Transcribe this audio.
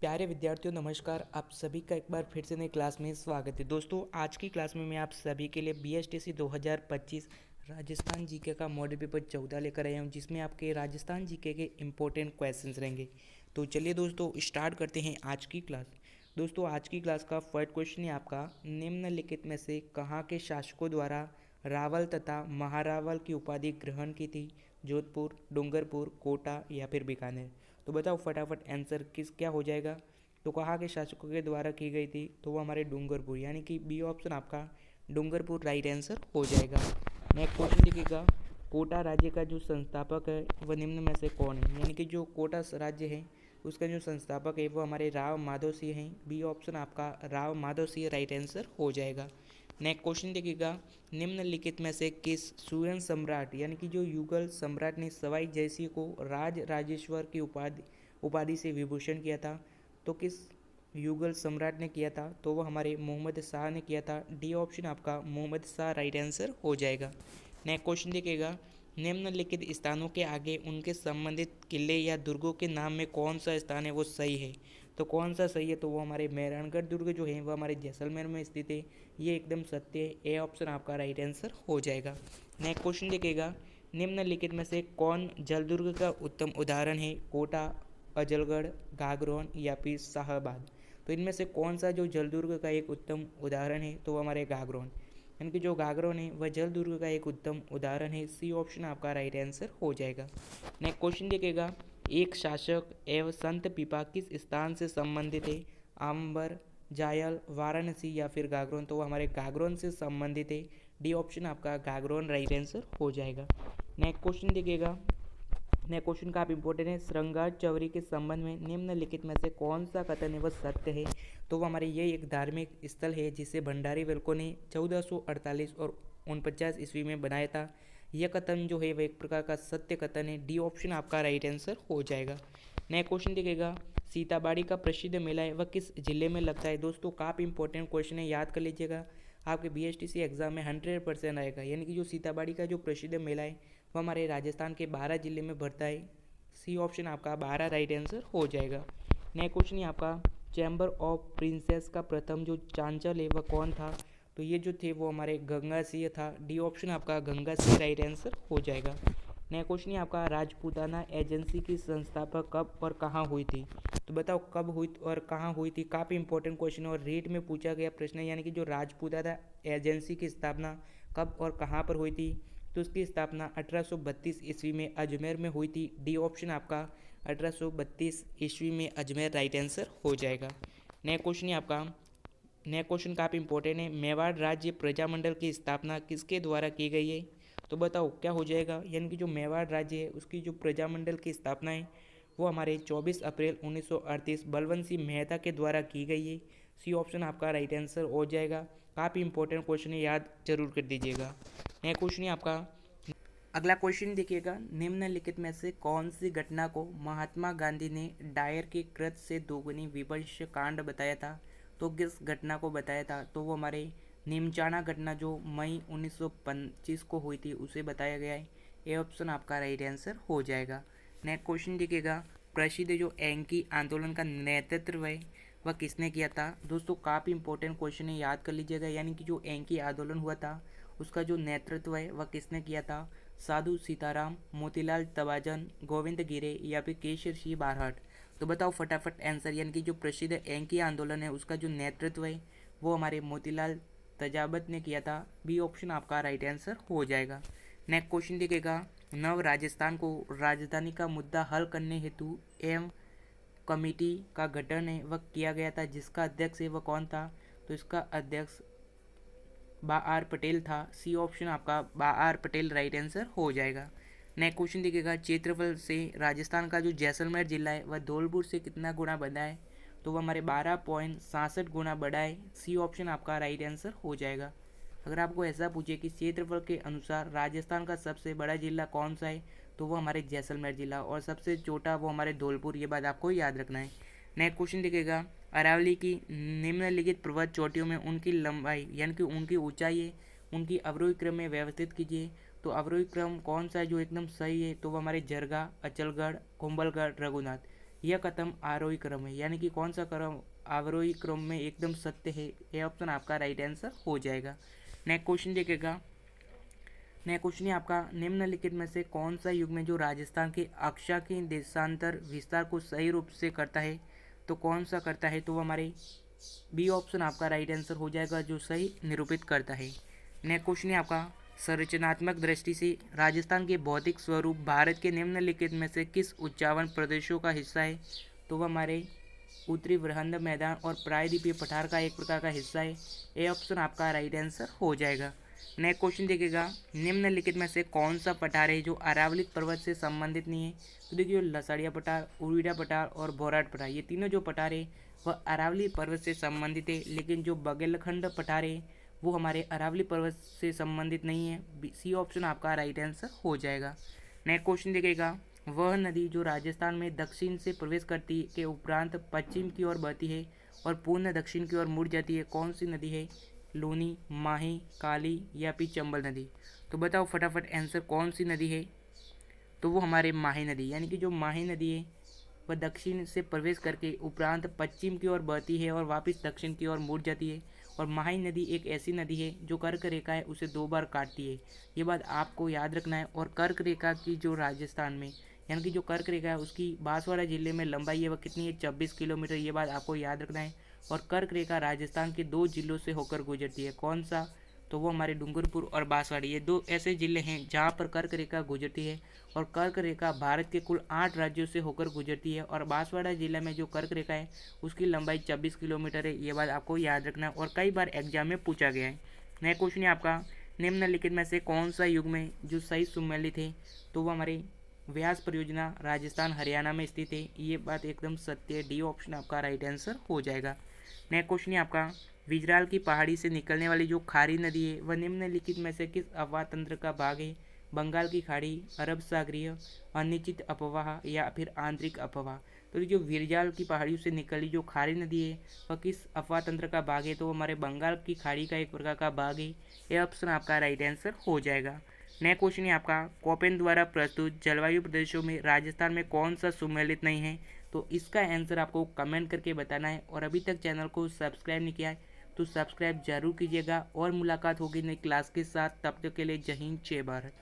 प्यारे विद्यार्थियों नमस्कार। आप सभी का एक बार फिर से नई क्लास में स्वागत है। दोस्तों आज की क्लास में मैं आप सभी के लिए बीएसटीसी 2025 राजस्थान जीके का मॉडल पेपर 14 लेकर आया हूं, जिसमें आपके राजस्थान जीके के इम्पोर्टेंट क्वेश्चंस रहेंगे। तो चलिए दोस्तों स्टार्ट करते हैं आज की क्लास। दोस्तों आज की क्लास का फर्स्ट क्वेश्चन है आपका, निम्नलिखित में से कहाँ के शासकों द्वारा रावल तथा महारावल की उपाधि ग्रहण की थी? जोधपुर, डूंगरपुर, कोटा या फिर बीकानेर। तो बताओ फटाफट आंसर किस क्या हो जाएगा। तो कहाँ के शासकों के द्वारा की गई थी? तो वो हमारे डूंगरपुर, यानी कि बी ऑप्शन आपका डूंगरपुर राइट आंसर हो जाएगा। नेक्स्ट क्वेश्चन देखिएगा, कोटा राज्य का जो संस्थापक है वह निम्न में से कौन है? यानी कि जो कोटा राज्य है उसका जो संस्थापक है वो हमारे राव माधव सिंह हैं। बी ऑप्शन आपका राव माधव सिंह राइट आंसर हो जाएगा। नेक्स्ट क्वेश्चन देखिएगा, निम्नलिखित में से किस सूर्यन सम्राट यानी कि जो युगल सम्राट ने सवाई जयसिंह को राज राजेश्वर की उपाधि से विभूषण किया था? तो किस युगल सम्राट ने किया था? तो वह हमारे मोहम्मद शाह ने किया था। डी ऑप्शन आपका मोहम्मद शाह राइट आंसर हो जाएगा। नेक्स्ट क्वेश्चन देखिएगा, निम्नलिखित स्थानों के आगे उनके संबंधित किले या दुर्गों के नाम में कौन सा स्थान है वो सही है? तो कौन सा सही है? तो वो हमारे मेहरानगढ़ दुर्ग जो है वो हमारे जैसलमेर में स्थित है। ये एकदम सत्य है। ए ऑप्शन आपका राइट आंसर हो जाएगा। नेक्स्ट क्वेश्चन देखिएगा, निम्नलिखित में से कौन जल दुर्ग का उत्तम उदाहरण है? कोटा, अजलगढ़, गागरोन या फिर शाहबाद। तो इनमें से कौन सा जो जल दुर्ग का एक उत्तम उदाहरण है? तो वो हमारे गागरोन, यानी कि जो गागरोन है वह जल दुर्ग का एक उत्तम उदाहरण है। सी ऑप्शन आपका राइट आंसर हो जाएगा। नेक्स्ट क्वेश्चन देखिएगा, एक शासक एवं संत पिपा किस स्थान से संबंधित है? आम्बर, जायल, वाराणसी या फिर गागरोन। तो वो हमारे गागरोन से संबंधित है। डी ऑप्शन आपका गागरोन राइट आंसर हो जाएगा। नेक्स्ट क्वेश्चन देखिएगा, नेक्स्ट क्वेश्चन का आप इंपॉर्टेंट है, श्रृंगार चौरी के संबंध में निम्नलिखित में से कौन सा कथन है वह सत्य है? तो वो हमारे ये एक धार्मिक स्थल है जिसे भंडारी वेल्को ने 1448 और 49 ईस्वी में बनाया था। यह कथन जो है वह एक प्रकार का सत्य कथन है। डी ऑप्शन आपका राइट आंसर हो जाएगा। नेक्स्ट क्वेश्चन देखिएगा, सीताबाड़ी का प्रसिद्ध मेला है वह किस जिले में लगता है? दोस्तों काफ़ी इंपॉर्टेंट क्वेश्चन है, याद कर लीजिएगा। आपके बीएसटीसी एग्जाम में 100% आएगा। यानी कि जो सीताबाड़ी का जो प्रसिद्ध मेला है वो हमारे राजस्थान के 12 जिले में बढ़ता है। सी ऑप्शन आपका 12 राइट आंसर हो जाएगा। नेक्स्ट क्वेश्चन है आपका, चैम्बर ऑफ प्रिंसेस का प्रथम जो चांचल है वह कौन था? तो ये जो थे वो हमारे गंगा सिंह था। डी ऑप्शन आपका गंगा सिंह राइट आंसर हो जाएगा। नेक्स्ट क्वेश्चन है आपका, राजपूताना एजेंसी की संस्थापक कब और कहाँ हुई थी? तो बताओ कब हुई और कहाँ हुई थी। काफ़ी इंपॉर्टेंट क्वेश्चन और रेट में पूछा गया प्रश्न है। यानी कि जो राजपूताना एजेंसी की स्थापना कब और कहाँ पर हुई थी? तो उसकी स्थापना 1832 ईस्वी में अजमेर में हुई थी। डी ऑप्शन आपका 1832 ईस्वी में अजमेर राइट आंसर हो जाएगा। नेक्स्ट क्वेश्चन है आपका, नेक्स्ट क्वेश्चन काफ़ी इंपॉर्टेंट है, मेवाड़ राज्य प्रजामंडल की स्थापना किसके द्वारा की गई है? तो बताओ क्या हो जाएगा। यानी कि जो मेवाड़ राज्य है उसकी जो प्रजामंडल की स्थापना है वो हमारे 24 अप्रैल 1938 बलवंत सिंह मेहता के द्वारा की गई है। सी ऑप्शन आपका राइट आंसर हो जाएगा। काफ़ी इंपॉर्टेंट क्वेश्चन है, याद जरूर कर दीजिएगा। नेक्स्ट क्वेश्चन है आपका, अगला क्वेश्चन देखिएगा, निम्नलिखित में से कौन सी घटना को महात्मा गांधी ने डायर के कृत्य से दोगुनी विवश कांड बताया था? तो किस घटना को बताया था? तो वो हमारे निमचाना घटना जो मई 1925 को हुई थी उसे बताया गया है। ये ऑप्शन आपका राइट आंसर हो जाएगा। नेक्स्ट क्वेश्चन देखिएगा, प्रसिद्ध जो एंकी आंदोलन का नेतृत्व है वह किसने किया था? दोस्तों काफ़ी इंपॉर्टेंट क्वेश्चन है, याद कर लीजिएगा। यानी कि जो एंकी आंदोलन हुआ था उसका जो नेतृत्व है वह किसने किया था? साधु सीताराम, मोतीलाल तवाजन, गोविंद गिरे या फिर केशर सिंह बारहट। तो बताओ फटाफट आंसर। यानी कि जो प्रसिद्ध एंकी आंदोलन है उसका जो नेतृत्व है वो हमारे मोतीलाल तजाबत ने किया था। बी ऑप्शन आपका राइट आंसर हो जाएगा। नेक्स्ट क्वेश्चन देखिएगा, नव राजस्थान को राजधानी का मुद्दा हल करने हेतु एवं कमेटी का गठन है वह किया गया था, जिसका अध्यक्ष है वह कौन था? तो इसका अध्यक्ष बा आर पटेल था। सी ऑप्शन आपका बा आर पटेल राइट आंसर हो जाएगा। नेक्स्ट क्वेश्चन देखिएगा, क्षेत्रफल से राजस्थान का जो जैसलमेर जिला है वह धौलपुर से कितना गुना बड़ा है? तो वह हमारे 12.67 गुना बड़ा है। सी ऑप्शन आपका राइट आंसर हो जाएगा। अगर आपको ऐसा पूछे कि क्षेत्रफल के अनुसार राजस्थान का सबसे बड़ा जिला कौन सा है तो वो हमारे जैसलमेर जिला, और सबसे छोटा वो हमारे धौलपुर। ये बात आपको याद रखना है। नेक्स्ट क्वेश्चन देखिएगा, अरावली की निम्नलिखित पर्वत चोटियों में उनकी लंबाई यानी कि उनकी ऊंचाई है उनकी अवरोही क्रम में व्यवस्थित कीजिए। तो अवरोही क्रम कौन सा है जो एकदम सही है? तो वो हमारे जरगा, अचलगढ़, कुंभलगढ़, रघुनाथ। यह कदम आरोही क्रम है, यानी कि कौन सा क्रम आरोही क्रम में एकदम सत्य है। ये ऑप्शन आपका राइट आंसर हो जाएगा। नेक्स्ट क्वेश्चन देखिएगा। नेक्स्ट क्वेश्चन है आपका, निम्नलिखित में से कौन सा युग में जो राजस्थान के अक्षा के देशांतर विस्तार को सही रूप से करता है, तो कौन सा करता है, तो वो हमारे बी ऑप्शन आपका राइट आंसर हो जाएगा, जो सही निरूपित करता है। नेक्स्ट क्वेश्चन है आपका, संरचनात्मक दृष्टि से राजस्थान के भौतिक स्वरूप भारत के निम्नलिखित में से किस उच्चावण प्रदेशों का हिस्सा है, तो वह हमारे उत्तरी वृहद मैदान और प्रायद्वीपीय पठार का एक प्रकार का हिस्सा है। ए ऑप्शन आपका राइट आंसर हो जाएगा। नेक्स्ट क्वेश्चन देखिएगा, निम्नलिखित में से कौन सा पठार है जो अरावली पर्वत से संबंधित नहीं है, तो देखिए लसाड़िया पठार, उर्विडा पठार और बोराट पठार, ये तीनों जो पठार है वह अरावली पर्वत से संबंधित है, लेकिन जो बघेलखंड पठार है वो हमारे अरावली पर्वत से संबंधित नहीं है। सी ऑप्शन आपका राइट आंसर हो जाएगा। नेक्स्ट क्वेश्चन देखिएगा, वह नदी जो राजस्थान में दक्षिण से प्रवेश करती के उपरांत पश्चिम की ओर बहती है और पूर्ण दक्षिण की ओर मुड़ जाती है, कौन सी नदी है, लूनी, माही, काली या फिर चंबल नदी। तो बताओ फटाफट आंसर कौन सी नदी है, तो वो हमारे माही नदी, यानी कि जो माही नदी है वह दक्षिण से प्रवेश करके उपरांत पश्चिम की ओर बहती है और वापस दक्षिण की ओर मुड़ जाती है। और माही नदी एक ऐसी नदी है जो कर्क रेखा है उसे 2 बार काटती है, ये बात आपको याद रखना है। और कर्क रेखा की जो राजस्थान में, यानी कि जो कर्क रेखा है उसकी बांसवाड़ा जिले में लंबाई है वह कितनी है, 26 किलोमीटर, ये बात आपको याद रखना है। और कर्क रेखा राजस्थान के 2 जिलों से होकर गुजरती है, कौन सा, तो वो हमारे डूंगरपुर और बांसवाड़ा, ये 2 ऐसे जिले हैं जहाँ पर कर्क रेखा गुजरती है। और कर्क रेखा भारत के कुल 8 राज्यों से होकर गुजरती है और बांसवाड़ा जिला में जो कर्क रेखा है उसकी लंबाई 26 किलोमीटर है, ये बात आपको याद रखना है और कई बार एग्जाम में पूछा गया है। नेक्स्ट क्वेश्चन है आपका, निम्नलिखित में से कौन सा युग में जो सही सुमेलित है, तो वो हमारे व्यास परियोजना राजस्थान हरियाणा में स्थित है, ये बात एकदम सत्य है। डी ऑप्शन आपका राइट आंसर हो जाएगा। नेक्स्ट क्वेश्चन है आपका, विजराल की पहाड़ी से निकलने वाली जो खारी नदी है वह निम्नलिखित में से किस अफवाह तंत्र का भाग है, बंगाल की खाड़ी, अरब सागरीय, अनिश्चित अफवाह या फिर आंतरिक अफवाह। तो जो विरजाल की पहाड़ियों से निकली जो खारी नदी है वह किस अफवाह तंत्र का भाग है, तो हमारे बंगाल की खाड़ी का एक प्रकार का भाग है। यह ऑप्शन आपका राइट आंसर हो जाएगा। नेक्स्ट क्वेश्चन है आपका, कोपेन द्वारा प्रस्तुत जलवायु प्रदेशों में राजस्थान में कौन सा सुमेलित नहीं है, तो इसका आंसर आपको कमेंट करके बताना है। और अभी तक चैनल को सब्सक्राइब नहीं किया है तो सब्सक्राइब जरूर कीजिएगा। और मुलाकात होगी नई क्लास के साथ, तब तक के लिए जय हिंद, जय भारत।